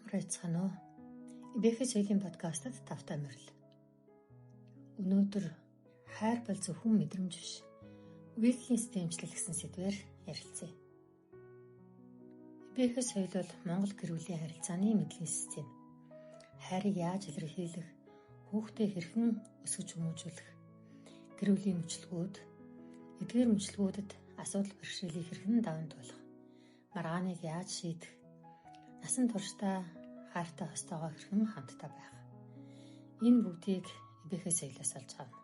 Хайцгаана уу. Эбэхэ соёлын подкастад тавтай морил. Өнөөдөр хайр бол зөвхөн мэдрэмж биш, үйлдэлийн системчлэл гэсэн сэдвээр ярилцъя. Эбэхэ соёл бол Монгол гэр бүлийн харилцааны мэдлэгийн систем. Хайрыг яаж илэрхийлэх, хүүхдээ хэрхэн өсгөж хүмүүжүүлэх, гэр бүлийн мөчлөгүүд, эдгээр мөчлөгүүдэд асуудал бэрхшээлийг хэрхэн даван туулах, маргааныг яаж шийдэх, насан туршдаа хайртай хостойгоо хэрхэн хамтдаа байх. Энэ бүгдийг эбэхэ соёлоос олж авна.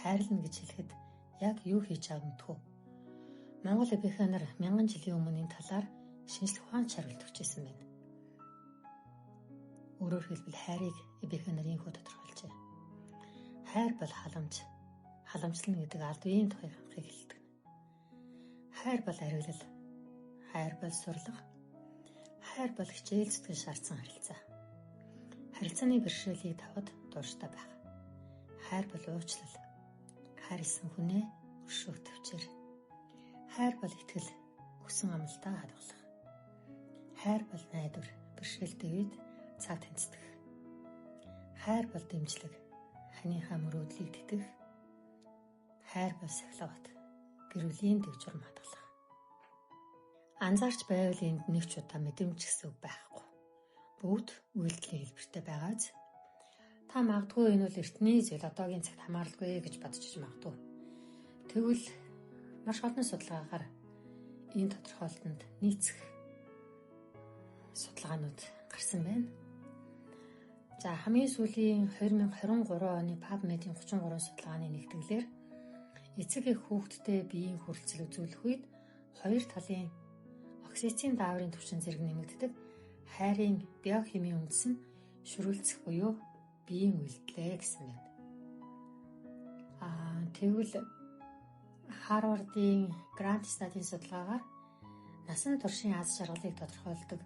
Хайрлна гэж хэлэхэд яг юу хийж байгааг мэдхүү. Монгол эбэхэ нар 1000 жилийн өмнө энэ талаар шинжлэх ухааны хариулт өгчээсэн байна. Өөрөөр хэлбэл хайрыг эбэхэ нар ийхүү тодорхойлжээ. Хайр бол халамж. Халамжлна гэдэг аль биеийн тухай хамхыг хэлдэг. Хайр бол ариглал. Хайр бол сурлага. Хайр бол хичээл зүтгэл шаардсан харилцаа. Харилцааны бэрхшээлийг давхад дууштай байх. Хайр бол уучлал. Хайрлсан хүнээ өршөөх төвчээр. Хайр бол итгэл, өгсөн амлалтаа хадгалах. Хайр бол найдвар, бэрхшээлтэй үед цаг таньцдаг. Хайр бол дэмжлэг, ханийхаа мөрөөдлийг тэтгэх. Хайр бол сахилгавт, гэр бүлийн дэв журам хадгалах. Анзаарч байвал энд нэг ч удаа мэдрэмж гэсэн үг байхгүй. Бүгд үйлдэлийн хэлбэртэй байгааз та магадгүй энэ бол эртний зүйл, одоогийн цагт хамааралгүй гэж бодож магадгүй. Тэгвэл маш олон судалгаагаар энэ тодорхойлолтод нийцэх судалгаанууд гарсан байна. За хамгийн сүүлийн 2023 оны PubMed-ийн 33 судалгааны нэгтгэлээр эцэг эх хүүхэдтэй биеийн хүрэлцэл үзүүлэх үед хоёр талын окситоцин дааврын түвшин зэрэг нэмэгддэг хайрын биохимийн үндэс нь шүрүүлцэх буюу биеийн үйлдэлээ гэсэн байна. Тэгвэл Харвардын Грант стадийн судалгаагаар насан туршийн аз жаргалыг тодорхойлдог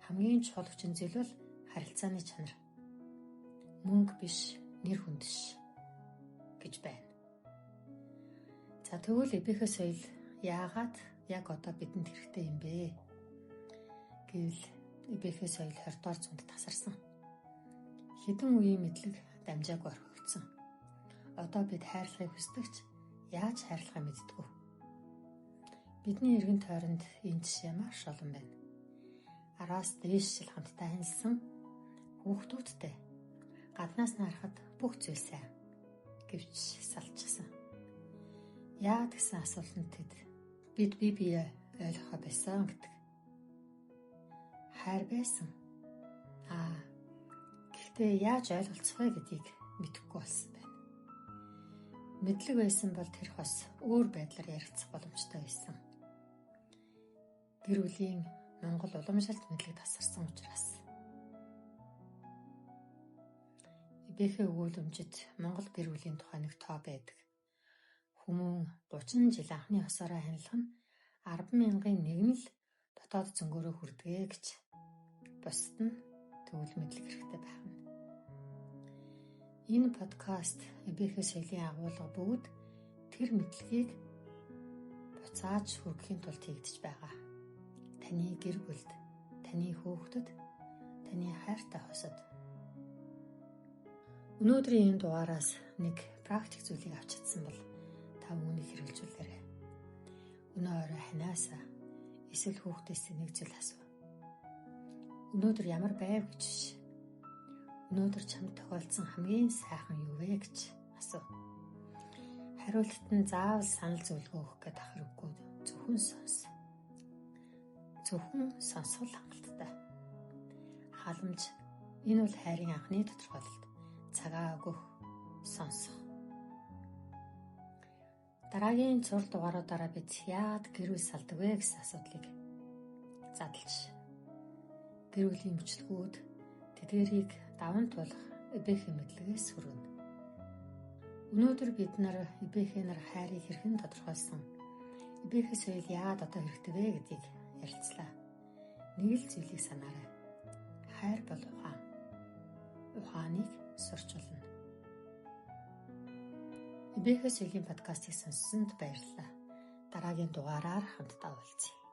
хамгийн чухал хүчин зүйл бол харилцааны чанар. Мөнгө биш, нэр хүндиш гэж байна. За тэгвэл эбэхэ соёл яагаад яг одоо бидэнд хэрэгтэй юм бэ? Гэвэл эбэхэ соёл 20 дугаар зуунд тасарсан. Хэдэн үеийн мэдлэг дамжаагүй орхигдсон. Одоо бид хайрлахыг хүсдэгч яаж хайрлахаа мэддэггүй. Бидний эргэн тойронд энэ жишээ маш олон байна. Араас дээш жил хамтдаа амьдсан хүүхдүүдтэй гаднаас нь харахад бүх зүйл сайн гэвч салчихсан. Яагаад гэсэн асуултанд тэд бид бие ойлгохоо байсан гэдэг. Хайр байсан. Гэхдээ яаж ойлголцох вэ гэдгийг мэдэхгүй болсон байна. Мэдлэг байсан бол тэр бас өөр байдлаар ярилцах боломжтой байсан. Гэр бүлийн Монгол уламжлалт мэдлэг тасарсан учраас. Эбэхэ өгүүлэмжид Монгол гэр бүлийн тухай нэг тоо байдаг. Хүмүүн 30 жил анхны осоороо хяналах нь 10,000-ын нэг нь л дотоод зөнгөөрөө хүрдэгэ гэж. Бусд нь тэгвэл мэдлэг хэрэгтэй байх нь. Энэ подкаст эбэхэ соёлын агуулга бүгд тэр мэдлэгийг буцааж хүргэхийн тулд хийгдэж байгаа. Таны гэр бүлд, таны хүүхдэд, таны хайртай хосод. Өнөөдрийн энэ дугаараас нэг практик зүйлийг авч чадсан бол та үүнийг хэрэгжүүлээрэй. Өнөө орой ханаасаа эсвэл хүүхдээс нэг зүйл асуу. Өнөөдөр ямар байв гэж биш. Өнөөдөр чамд тохиолдсон хамгийн сайхан юу вэ гэж асуу. Хариултад нь заавал санал зөвлөгөө өгөх гэдэг хэрэггүй. Зөвхөн сонс. Зөвхөн сонсгол хангалттай. Халамж энэ бол хайрын анхны тодорхойлолт. Цагаа өгөх, сонсох. Дараагийн цурал дугааруудаараа бид яагаад гэр бүл салдаг вэ гэсэн асуудлыг задлж, гэр бүлийн мөчлөгүүд тэдгэрийг даван туулах эбэхэ мэдлэгээс хүргэнэ. Өнөөдөр бид нар эбэхэ нар хайрыг хэрхэн тодорхойлсон, эбэхэ соёл яагаад одоо хэрэгтэй вэ гэдгийг ярилцлаа. Нэг л зүйлийг санаарай. Хайр бол ухаан. Ухааныг сурчулна. Эбэхэ соёлын подкастыг сонссонд баярлалаа. Дараагийн дугаараар хамтдаа уулзъя.